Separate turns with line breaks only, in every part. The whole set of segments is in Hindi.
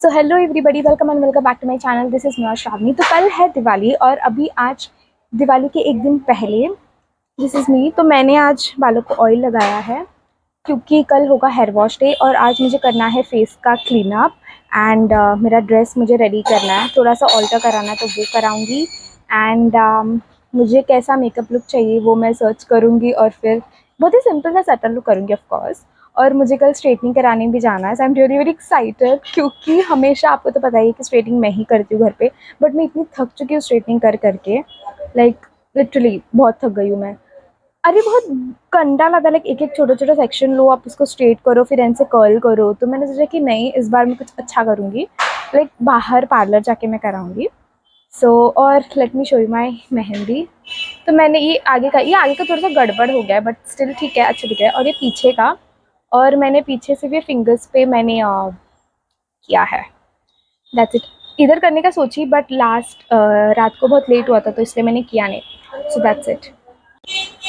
So hello everybody, welcome and welcome back to my channel. This is Miya Shravani. तो कल है दिवाली और अभी आज दिवाली के एक दिन पहले दिस इज़ मी। तो मैंने आज बालों को ऑयल लगाया है क्योंकि कल होगा हेयर वॉश डे और आज मुझे करना है फेस का क्लीन अप एंड मेरा ड्रेस मुझे रेडी करना है, थोड़ा सा ऑल्टर कराना है तो वो कराऊंगी। एंड मुझे कैसा मेकअप लुक चाहिए वो मैं सर्च करूँगी और फिर बहुत ही सिंपल सा सटल लुक करूँगी ऑफ कोर्स। और मुझे कल स्ट्रेटनिंग कराने भी जाना है, so I am really very excited क्योंकि हमेशा आपको तो पता ही है कि स्ट्रेटनिंग मैं ही करती हूँ घर पे। बट मैं इतनी थक चुकी हूँ स्ट्रेटनिंग कर करके, लाइक लिटरली बहुत थक गई हूँ मैं। अरे बहुत कंडा लगा, लाइक एक एक छोटा छोटा सेक्शन लो, आप उसको स्ट्रेट करो फिर इनसे कर्ल करो। तो मैंने सोचा कि नहीं, इस बार मैं कुछ अच्छा करूँगी, लाइक बाहर पार्लर जाके मैं कराऊँगी। सो और लेट मी शो यू माई मेहंदी। तो मैंने ये आगे का थोड़ा सा गड़बड़ हो गया है बट स्टिल ठीक है, अच्छा दिख रहा है। और ये पीछे का, और मैंने पीछे से भी फिंगर्स पे मैंने किया है। That's it. इधर करने का सोची बट लास्ट रात को बहुत लेट हुआ था तो इसलिए मैंने किया नहीं। So that's it.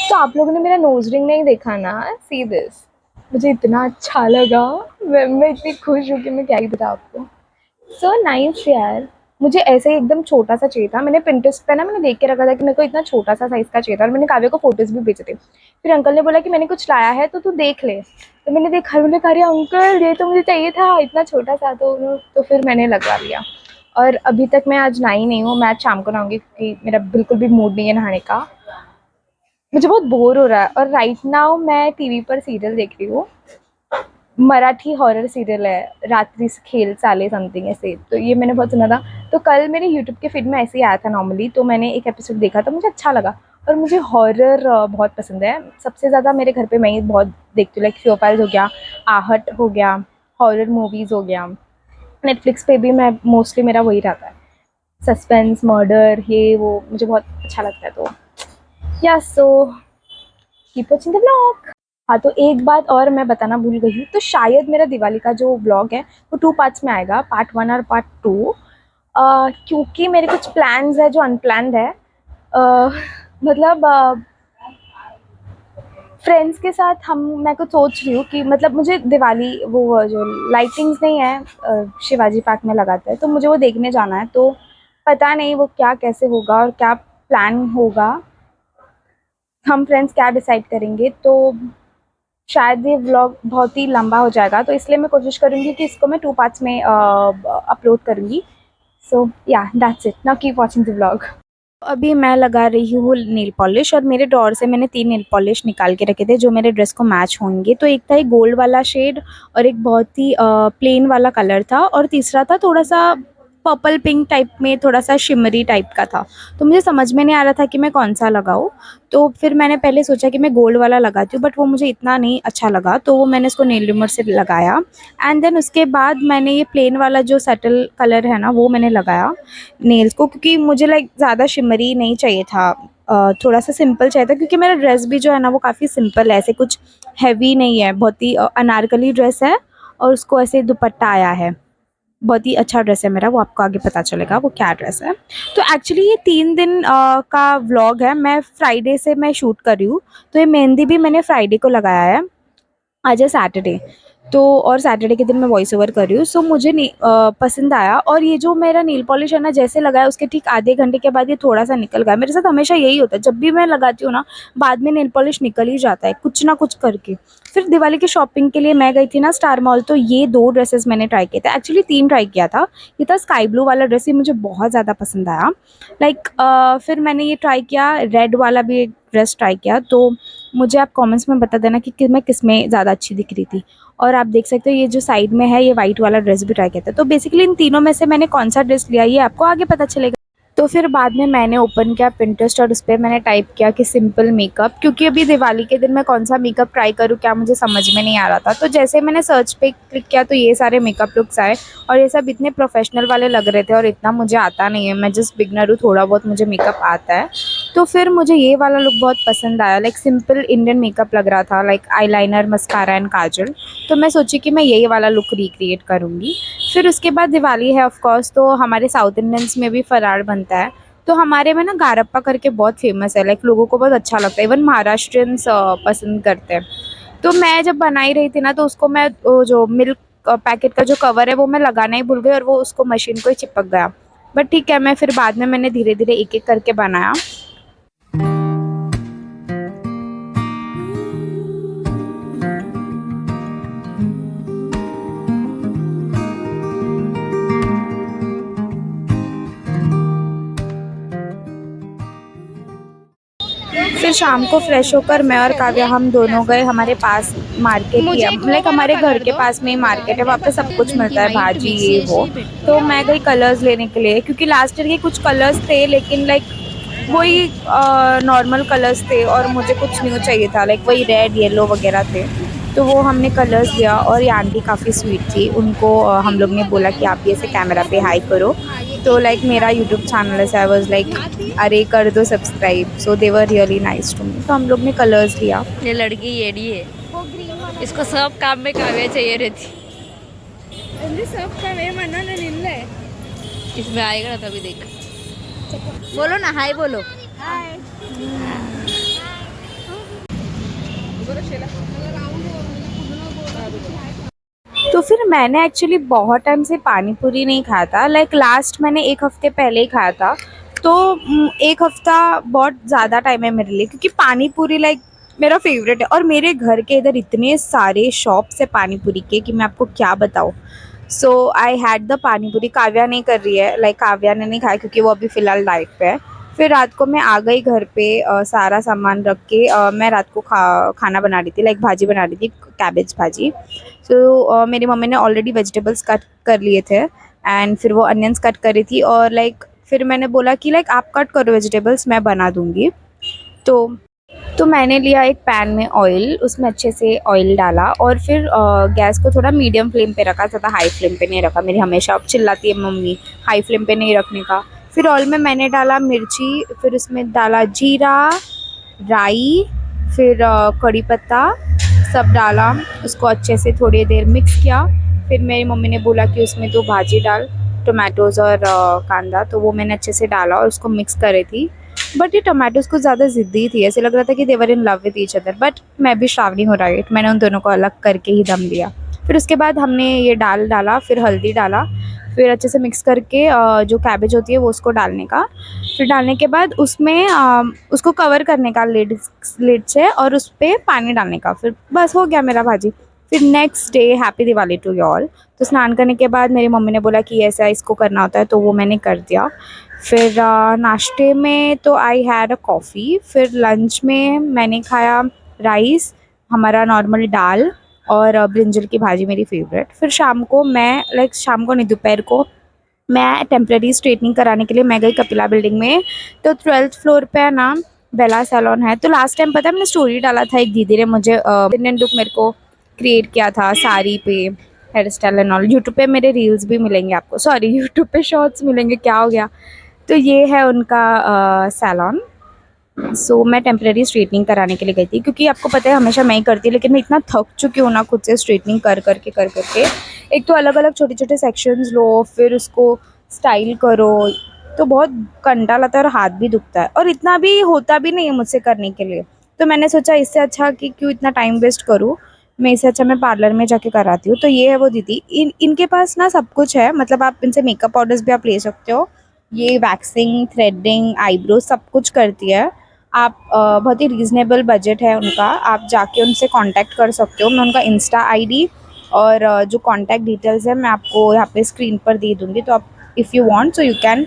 तो आप लोगों ने मेरा नोज रिंग नहीं देखा ना, सी दिस। मुझे इतना अच्छा लगा, मैं इतनी खुश हूँ कि मैं क्या ही बताऊँ आपको। सो नाइस यार। मुझे ऐसे ही एकदम छोटा सा चाहिए था। मैंने पिंटरेस्ट पे ना मैंने देख के रखा था कि मेरे को इतना छोटा सा साइज का चाहिए था और मैंने काव्य को फोटोज भी भेजे थे। फिर अंकल ने बोला कि मैंने कुछ लाया है तो तू देख ले। तो मैंने देखा, मैंने कहा अरे अंकल ये तो मुझे चाहिए था इतना छोटा सा। तो फिर मैंने लगवा लिया। और अभी तक मैं आज नहाई नहीं हूँ, मैं आज शाम को नहाऊंगी क्योंकि मेरा बिल्कुल भी मूड नहीं है नहाने का। मुझे बहुत बोर हो रहा है और राइट नाउ मैं टीवी पर सीरियल देख रही हूँ। मराठी हॉरर सीरियल है, रात्रि से खेल साले समथिंग ऐसे। तो ये मैंने बहुत सुना था। तो कल मेरे यूट्यूब के फीड में ऐसे ही आया था नॉर्मली, तो मैंने एक एपिसोड देखा तो मुझे अच्छा लगा। और मुझे हॉरर बहुत पसंद है। सबसे ज़्यादा मेरे घर पे मैं ही बहुत देखती हूँ, लाइक फ्यो फाइल्स हो गया, आहट हो गया, हॉरर मूवीज़ हो गया। नेटफ्लिक्स पे भी मैं मोस्टली मेरा वही रहता है, सस्पेंस मर्डर ये वो मुझे बहुत अच्छा लगता है। तो या so keep watching the vlog. हाँ, तो एक बात और मैं बताना भूल गई हूँ। तो शायद मेरा दिवाली का जो व्लॉग है वो 2 पार्ट्स में आएगा, पार्ट 1 और पार्ट 2। क्योंकि मेरे कुछ प्लान्स है जो अनप्लान्ड है। अ, मतलब फ्रेंड्स के साथ मैं कुछ सोच रही हूँ कि मतलब मुझे दिवाली वो जो लाइटिंग्स नहीं है शिवाजी पार्क में लगाते हैं तो मुझे वो देखने जाना है। तो पता नहीं वो क्या कैसे होगा और क्या प्लान होगा, हम फ्रेंड्स क्या डिसाइड करेंगे। तो शायद ये व्लॉग बहुत ही लंबा हो जाएगा तो इसलिए मैं कोशिश करूँगी कि इसको मैं 2 पार्ट्स में अपलोड करूँगी। सो या that's it, now keep watching the vlog. अभी मैं लगा रही हूँ नेल पॉलिश और मेरे ड्रॉअर से मैंने 3 नेल पॉलिश निकाल के रखे थे जो मेरे ड्रेस को मैच होंगे। तो एक था एक गोल्ड वाला शेड और एक बहुत ही प्लेन वाला कलर था और तीसरा था थोड़ा सा पर्पल पिंक टाइप में, थोड़ा सा शिमरी टाइप का था। तो मुझे समझ में नहीं आ रहा था कि मैं कौन सा लगाऊँ। तो फिर मैंने पहले सोचा कि मैं गोल्ड वाला लगाती हूँ बट वो मुझे इतना नहीं अच्छा लगा तो वो मैंने इसको नेल रिमूवर से लगाया। एंड देन उसके बाद मैंने ये प्लेन वाला जो सटल कलर है ना वो मैंने लगाया नेल्स को, क्योंकि मुझे लाइक ज़्यादा शिमरी नहीं चाहिए था। थोड़ा सा सिंपल चाहिए था क्योंकि मेरा ड्रेस भी जो है ना वो काफ़ी सिंपल है, ऐसे कुछ हैवी नहीं है, बहुत ही अनारकली ड्रेस है और उसको ऐसे दुपट्टा आया है। बहुत ही अच्छा ड्रेस है मेरा, वो आपको आगे पता चलेगा वो क्या ड्रेस है। तो एक्चुअली ये 3 दिन का व्लॉग है, मैं फ्राइडे से मैं शूट कर रही हूँ। तो ये मेहंदी भी मैंने फ्राइडे को लगाया है, आज है सैटरडे। तो और सैटरडे के दिन मैं वॉइस ओवर कर रही हूँ। सो मुझे पसंद आया और ये जो मेरा नेल पॉलिश है ना जैसे लगाया उसके ठीक आधे घंटे के बाद ये थोड़ा सा निकल गया। मेरे साथ हमेशा यही होता है, जब भी मैं लगाती हूँ ना बाद में नेल पॉलिश निकल ही जाता है कुछ ना कुछ करके। फिर दिवाली की शॉपिंग के लिए मैं गई थी ना स्टार मॉल, तो ये 2 ड्रेसेस मैंने ट्राई किए थे, एक्चुअली 3 ट्राई किया था। ये था स्काई ब्लू वाला ड्रेस, ये मुझे बहुत ज़्यादा पसंद आया। लाइक फिर मैंने ये ट्राई किया, रेड वाला भी एक ड्रेस ट्राई किया। तो मुझे आप कमेंट्स में बता देना कि मैं किस में ज़्यादा अच्छी दिख रही थी। और आप देख सकते हो ये जो साइड में है ये वाइट वाला ड्रेस भी ट्राई किया था। तो बेसिकली इन तीनों में से मैंने कौन सा ड्रेस लिया ये आपको आगे पता चलेगा। तो फिर बाद में मैंने ओपन किया पिंटरेस्ट और उस पर मैंने टाइप किया कि सिंपल मेकअप, क्योंकि अभी दिवाली के दिन मैं कौन सा मेकअप ट्राई करूँ क्या मुझे समझ में नहीं आ रहा था। तो जैसे मैंने सर्च पे क्लिक किया तो ये सारे मेकअप लुक्स आए और ये सब इतने प्रोफेशनल वाले लग रहे थे और इतना मुझे आता नहीं है, मैं जस्ट बिगनर हूँ, थोड़ा बहुत मुझे मेकअप आता है। तो फिर मुझे ये वाला लुक बहुत पसंद आया, लाइक सिंपल इंडियन मेकअप लग रहा था, लाइक आईलाइनर मस्कारा एंड काजल। तो मैं सोची कि मैं यही वाला लुक रिक्रिएट करूँगी। फिर उसके बाद दिवाली है ऑफ कोर्स, तो हमारे साउथ इंडियंस में भी फराळ बनता है। तो हमारे में ना गारप्पा करके बहुत फेमस है, लाइक लोगों को बहुत अच्छा लगता है, इवन महाराष्ट्रियंस पसंद करते हैं। तो मैं जब बना ही रही थी ना तो उसको मैं जो मिल्क पैकेट का जो कवर है वो मैं लगाना ही भूल गई और वो उसको मशीन को ही चिपक गया। बट ठीक है, मैं फिर बाद में मैंने धीरे धीरे एक एक करके बनाया। फिर शाम को फ्रेश होकर मैं और काव्या हम दोनों गए हमारे पास मार्केट ही है, लाइक हमारे घर के पास में ही मार्केट है, वहाँ पे सब कुछ मिलता है, भाजी ये वो। तो मैं गई कलर्स लेने के लिए, क्योंकि लास्ट ईयर के कुछ कलर्स थे लेकिन लाइक वही नॉर्मल कलर्स थे और मुझे कुछ न्यू चाहिए था, लाइक वही रेड येलो वगैरह थे। तो वो हमने कलर्स लिया और ये आंटी काफ़ी स्वीट थी, उनको हम लोग ने बोला कि आप ये से कैमरा पे हाई करो। तो लाइक मेरा यूट्यूब चैनल है, सो आई वाज लाइक अरे कर दो subscribe. So they were really nice to me. तो हम लोग ने कलर्स लिया।
ये लड़की येड़ी है, इसको सब काम में काव्या चाहिए रहती।
सब काम
इसमें आएगा ना तभी देख। बोलो ना हाय बोलो।
तो फिर मैंने एक्चुअली बहुत टाइम से पानी पूरी नहीं खाया था, लाइक लास्ट मैंने एक हफ्ते पहले ही खाया था। तो एक हफ्ता बहुत ज़्यादा टाइम है मेरे लिए, क्योंकि पानी पूरी लाइक मेरा फेवरेट है और मेरे घर के इधर इतने सारे शॉप्स है पानी पूरी के कि मैं आपको क्या बताऊँ। सो आई हैड द पानी पूरी। काव्या नहीं कर रही है, लाइक काव्या ने नहीं खाया क्योंकि वो अभी फ़िलहाल डाइट पे है। फिर रात को मैं आ गई घर पे, सारा सामान रख के मैं रात को खाना बना रही थी, लाइक भाजी बना रही थी, कैबेज भाजी। तो मेरी मम्मी ने ऑलरेडी वेजिटेबल्स कट कर लिए थे एंड फिर वो अनियंस कट करी थी और लाइक फिर मैंने बोला कि लाइक आप कट करो वेजिटेबल्स, मैं बना दूँगी। तो मैंने लिया एक पैन में ऑयल, उसमें अच्छे से ऑयल डाला और फिर गैस को थोड़ा मीडियम फ्लेम पे रखा, ज़्यादा हाई फ्लेम पे नहीं रखा। मेरी हमेशा अब चिल्लाती है मम्मी हाई फ्लेम पे नहीं रखने का। फिर ऑयल में मैंने डाला मिर्ची, फिर उसमें डाला जीरा, राई, फिर कड़ी पत्ता, सब डाला। उसको अच्छे से थोड़ी देर मिक्स किया। फिर मेरी मम्मी ने बोला कि उसमें तो भाजी डाल, टोमेटोज़ और कांदा। तो वो मैंने अच्छे से डाला और उसको मिक्स कर रही थी। बट ये टोमेटोज़ कुछ ज़्यादा ज़िद्दी थी, ऐसे लग रहा था कि they were in love with each other. But मैं भी श्रावणी हूँ राइट, मैंने उन दोनों को अलग करके ही दम लिया। फिर उसके बाद हमने ये दाल डाला, फिर हल्दी डाला, फिर अच्छे से मिक्स करके जो कैबेज होती है वो उसको डालने का। फिर डालने के बाद उसमें उसको कवर करने का लिड से और उस पर पानी डालने का। फिर बस हो गया मेरा भाजी। फिर next day happy Diwali to you all. तो स्नान करने के बाद मेरी मम्मी ने बोला कि ऐसा इसको करना होता है, तो वो मैंने कर दिया। फिर नाश्ते में तो आई हैड अ कॉफ़ी। फिर लंच में मैंने खाया राइस, हमारा नॉर्मल दाल और ब्रिंजल की भाजी मेरी फेवरेट। फिर शाम को मैं लाइक शाम को नहीं, दोपहर को मैं टेम्प्रेरी स्ट्रेटनिंग कराने के लिए मैं गई कपिला बिल्डिंग में। तो 12th फ्लोर पे है ना बेला सैलून है। तो लास्ट टाइम पता है मैंने स्टोरी डाला था, एक दीदी ने मुझे इंडियन लुक मेरे को क्रिएट किया था साड़ी पे, hair style and all. YouTube पे मेरे रील्स भी मिलेंगे आपको, सॉरी यूट्यूब पे शॉर्ट्स मिलेंगे, क्या हो गया। तो ये है उनका सैलून। सो मैं टेम्प्रेरी स्ट्रेटनिंग कराने के लिए गई थी, क्योंकि आपको पता है हमेशा मैं ही करती हूँ, लेकिन मैं इतना थक चुकी हूँ ना खुद से स्ट्रेटनिंग कर करके। एक तो अलग अलग छोटे छोटे सेक्शंस लो, फिर उसको स्टाइल करो, तो बहुत कंटा लगता है और हाथ भी दुखता है और इतना भी होता भी नहीं है मुझसे करने के लिए। तो मैंने सोचा इससे अच्छा कि क्यों इतना टाइम वेस्ट करूँ, मैं इससे अच्छा मैं पार्लर में जाके कराती हूँ। तो ये है वो दीदी, इनके पास ना सब कुछ है, मतलब आप इनसे मेकअप पाउडर्स भी आप ले सकते हो, ये वैक्सिंग, थ्रेडिंग, आईब्रो सब कुछ करती है। आप बहुत ही रीज़नेबल बजट है उनका, आप जाके उनसे कांटेक्ट कर सकते हो। मैं उनका इंस्टा आईडी और जो कांटेक्ट डिटेल्स है मैं आपको यहाँ पे स्क्रीन पर दे दूँगी, तो आप if you want so you can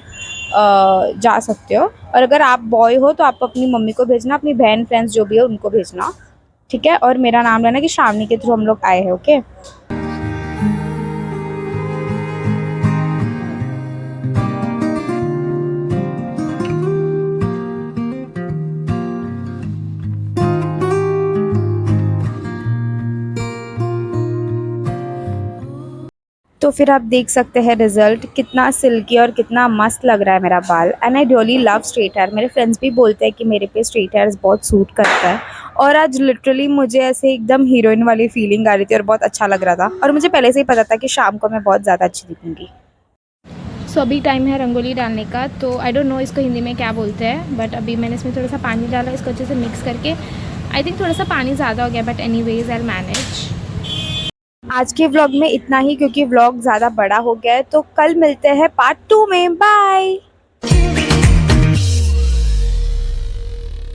जा सकते हो। और अगर आप बॉय हो तो आप अपनी मम्मी को भेजना, अपनी बहन फ्रेंड्स जो भी है उनको भेजना, ठीक है। और मेरा नाम लेना कि श्रावणी के थ्रू हम लोग आए हैं, ओके। तो फिर आप देख सकते हैं रिजल्ट, कितना सिल्की और कितना मस्त लग रहा है मेरा बाल। And I really love straight hair. मेरे फ्रेंड्स भी बोलते हैं कि मेरे पे स्ट्रेट हेयर्स बहुत सूट करता है। और आज लिटरली मुझे ऐसे एकदम हीरोइन वाली फीलिंग आ रही थी और बहुत अच्छा लग रहा था, और मुझे पहले से ही पता था कि शाम को मैं बहुत ज़्यादा अच्छी दिखूँगी।
सो अभी टाइम है रंगोली डालने का। तो आई डोंट नो इसको हिंदी में क्या बोलते हैं, बट अभी मैंने इसमें थोड़ा सा पानी डाला, इसको अच्छे से मिक्स करके। आई थिंक थोड़ा सा पानी ज़्यादा हो गया, but any ways I manage.
आज के व्लॉग में इतना ही, क्योंकि व्लॉग ज़्यादा बड़ा हो गया है। तो कल मिलते हैं पार्ट 2 में। बाय।